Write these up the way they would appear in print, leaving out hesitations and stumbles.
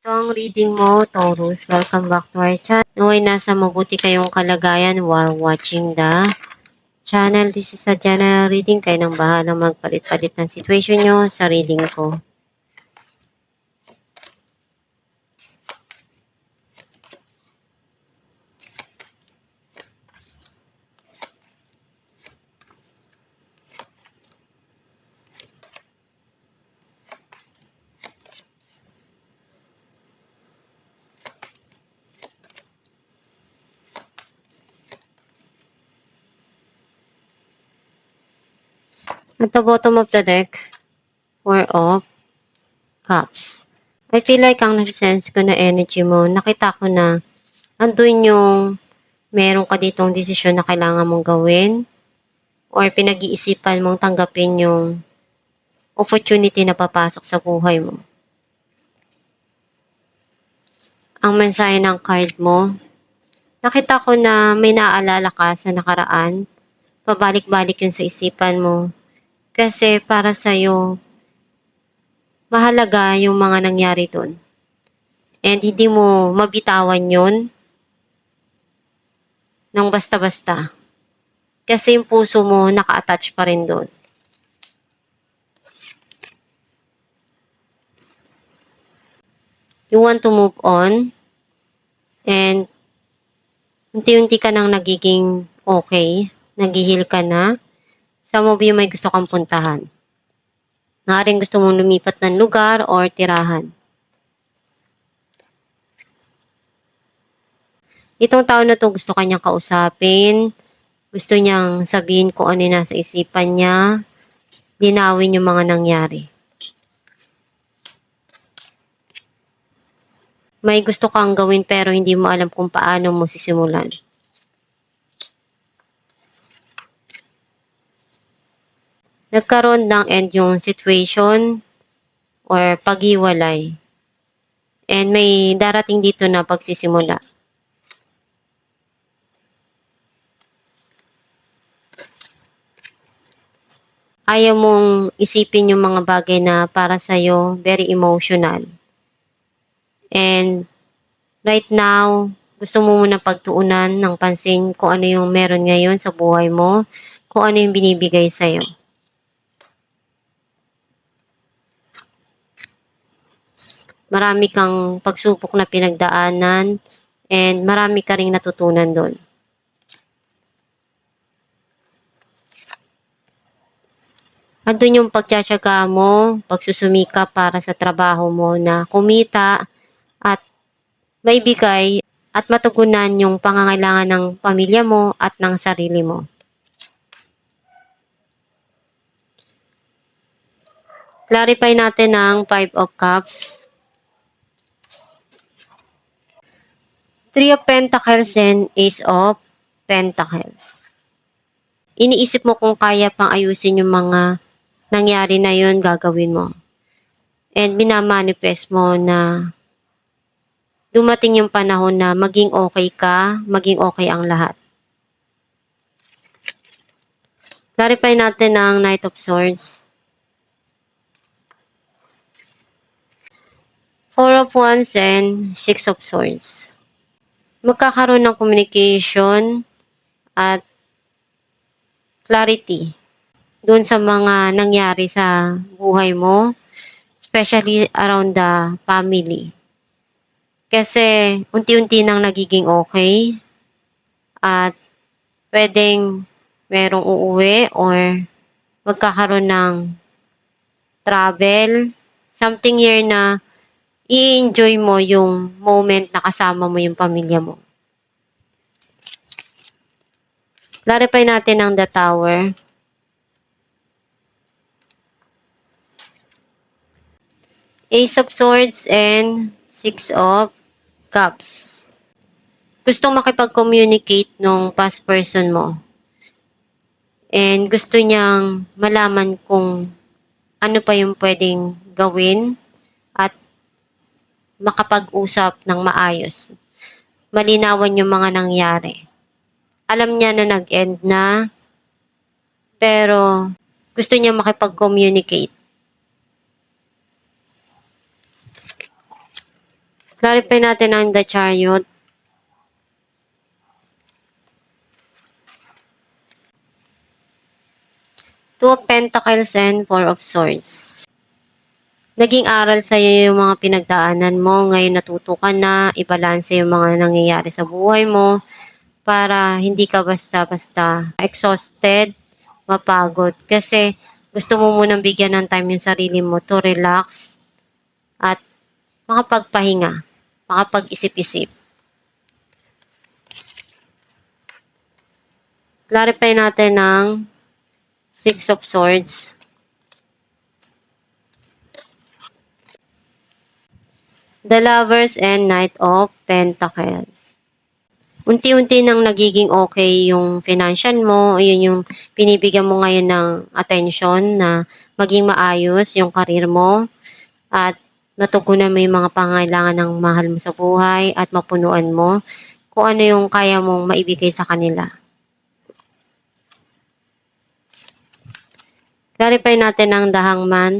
Ito ang reading mo, Taurus. Welcome back to our channel. Naway nasa mabuti kayong kalagayan while watching the channel. This is a general reading. Kayo nang bahalang magpalit-palit ng situation nyo sa reading ko. At the bottom of the deck, Four of Cups. I feel like ang nasisense ko na energy mo, nakita ko na andun yung meron ka ditong desisyon na kailangan mong gawin or pinag-iisipan mong tanggapin yung opportunity na papasok sa buhay mo. Ang mensahe ng card mo, nakita ko na may naaalala ka sa nakaraan, pabalik-balik yun sa isipan mo. Kasi para sa'yo, mahalaga yung mga nangyari dun. And hindi mo mabitawan yun ng basta-basta. Kasi yung puso mo naka-attach pa rin dun. You want to move on. And unti-unti ka nang nagiging okay. Nag-heal ka na. Some of you may gusto kang puntahan. Maaaring gusto mong lumipat ng lugar or tirahan. Itong tao na to gusto kanyang kausapin. Gusto niyang sabihin kung ano yung nasa isipan niya. Linawin yung mga nangyari. May gusto kang gawin pero hindi mo alam kung paano mo sisimulan. Nagkaroon ng end yung situation or paghiwalay. And may darating dito na pagsisimula. Ayaw mong isipin yung mga bagay na para sa'yo very emotional. And right now, gusto mo muna pagtuunan ng pansin kung ano yung meron ngayon sa buhay mo, kung ano yung binibigay sa'yo. Marami kang pagsubok na pinagdaanan and marami ka ring natutunan doon. Andun yung pagtsatsaga mo, pagsusumika para sa trabaho mo na kumita at maibigay at matugunan yung pangangailangan ng pamilya mo at ng sarili mo. Clarify natin ang Five of Cups. Three of Pentacles and Ace of Pentacles. Iniisip mo kung kaya pang ayusin yung mga nangyari na yun, gagawin mo. And minamanifest mo na dumating yung panahon na maging okay ka, maging okay ang lahat. Clarify natin ang Knight of Swords. Four of Wands and Six of Swords. Magkakaroon ng communication at clarity doon sa mga nangyari sa buhay mo, especially around the family. Kasi unti-unti nang nagiging okay at pwedeng merong uuwi or magkakaroon ng travel, something here na i-enjoy mo yung moment na kasama mo yung pamilya mo. Clarify natin ang The Tower. Ace of Swords and Six of Cups. Gustong makipag-communicate nung past person mo. And gusto niyang malaman kung ano pa yung pwedeng gawin at makapag-usap ng maayos. Malinawan yung mga nangyari. Alam niya na nag-end na, pero gusto niya makipag-communicate. Clarify natin ang the Chariot. Two of Pentacles and Four of Swords. Naging aral sa'yo yung mga pinagdaanan mo. Ngayon natuto ka na, ibalanse yung mga nangyayari sa buhay mo para hindi ka basta-basta exhausted, mapagod. Kasi gusto mo munang bigyan ng time yung sarili mo to relax at makapagpahinga, makapag-isip-isip. Clarify natin ng Six of Swords. The Lovers and Knight of Pentacles. Unti-unti nang nagiging okay yung financial mo, yun yung pinibigyan mo ngayon ng attention na maging maayos yung karir mo at matugunan mo yung mga pangailangan ng mahal mo sa buhay at mapunuan mo kung ano yung kaya mong maibigay sa kanila. Clarify natin ang The Hangman.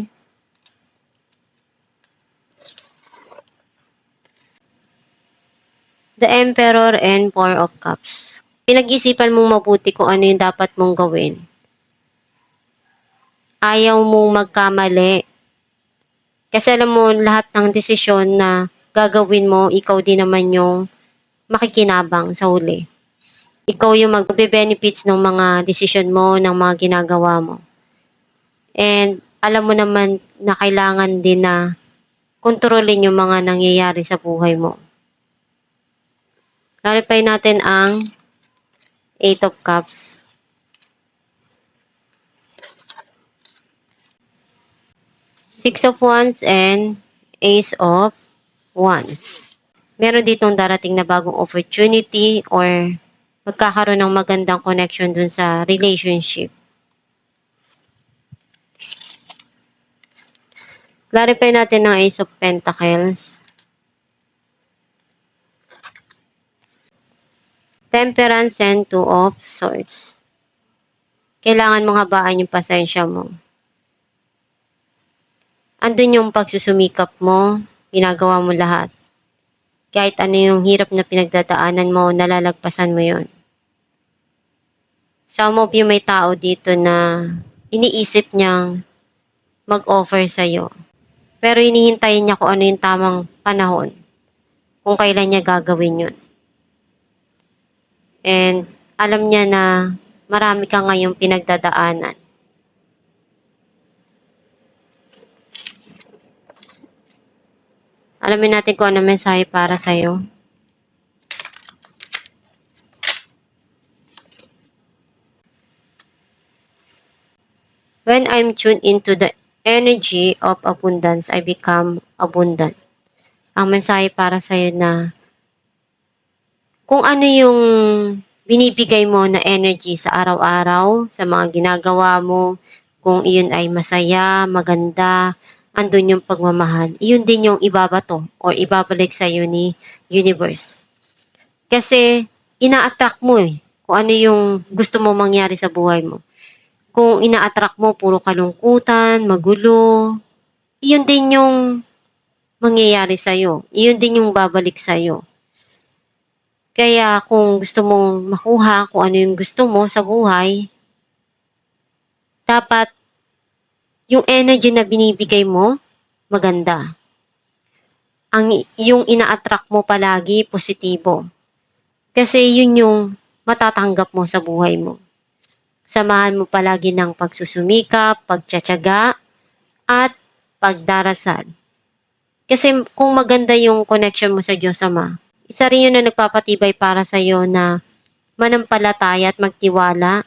The Emperor and Four of Cups. Pinag-isipan mong mabuti kung ano yung dapat mong gawin. Ayaw mong magkamali. Kasi alam mo, lahat ng desisyon na gagawin mo, ikaw din naman yung makikinabang sa huli. Ikaw yung magbe-benefits ng mga desisyon mo, ng mga ginagawa mo. And alam mo naman na kailangan din na kontrolin yung mga nangyayari sa buhay mo. Clarify natin ang Eight of Cups. Six of Wands and Ace of Wands. Meron ditong darating na bagong opportunity or magkakaroon ng magandang connection dun sa relationship. Clarify natin ang Ace of Pentacles. Temperance and Two of Swords. Kailangan mong habaan yung pasensya mo. Andun yung pagsusumikap mo, ginagawa mo lahat. Kahit ano yung hirap na pinagdadaanan mo, nalalagpasan mo yon. Some of you may tao dito na iniisip niyang mag-offer sa'yo. Pero inihintayin niya kung ano yung tamang panahon. Kung kailan niya gagawin yun. And alam niya na marami ka ngayong pinagdadaanan. Alamin natin kung ano mensahe para sa'yo. When I'm tuned into the energy of abundance, I become abundant. Ang mensahe para sa'yo na kung ano yung binibigay mo na energy sa araw-araw, sa mga ginagawa mo, kung iyon ay masaya, maganda, andun yung pagmamahal, iyon din yung ibabato or ibabalik sa iyo ni universe. Kasi ina-attract mo kung ano yung gusto mo mangyari sa buhay mo. Kung ina-attract mo puro kalungkutan, magulo, iyon din yung mangyayari sa iyo. Iyon din yung babalik sa iyo. Kaya kung gusto mong makuha kung ano yung gusto mo sa buhay, dapat yung energy na binibigay mo, maganda. Yung ina-attract mo palagi, positibo. Kasi yun yung matatanggap mo sa buhay mo. Samahan mo palagi ng pagsusumikap, pagtsatsaga, at pagdarasal. Kasi kung maganda yung connection mo sa Diyos Ama, isa rin yun na nagpapatibay para sa iyo na manampalataya at magtiwala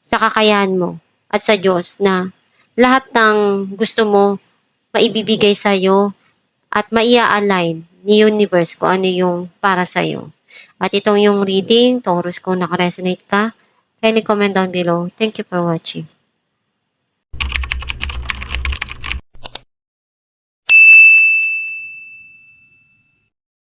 sa kakayahan mo at sa Diyos na lahat ng gusto mo maibibigay sa iyo at maia-align ni universe kung ano yung para sa iyo. At itong yung reading, Taurus, kung nakaresonate ka, kindly comment down below. Thank you for watching.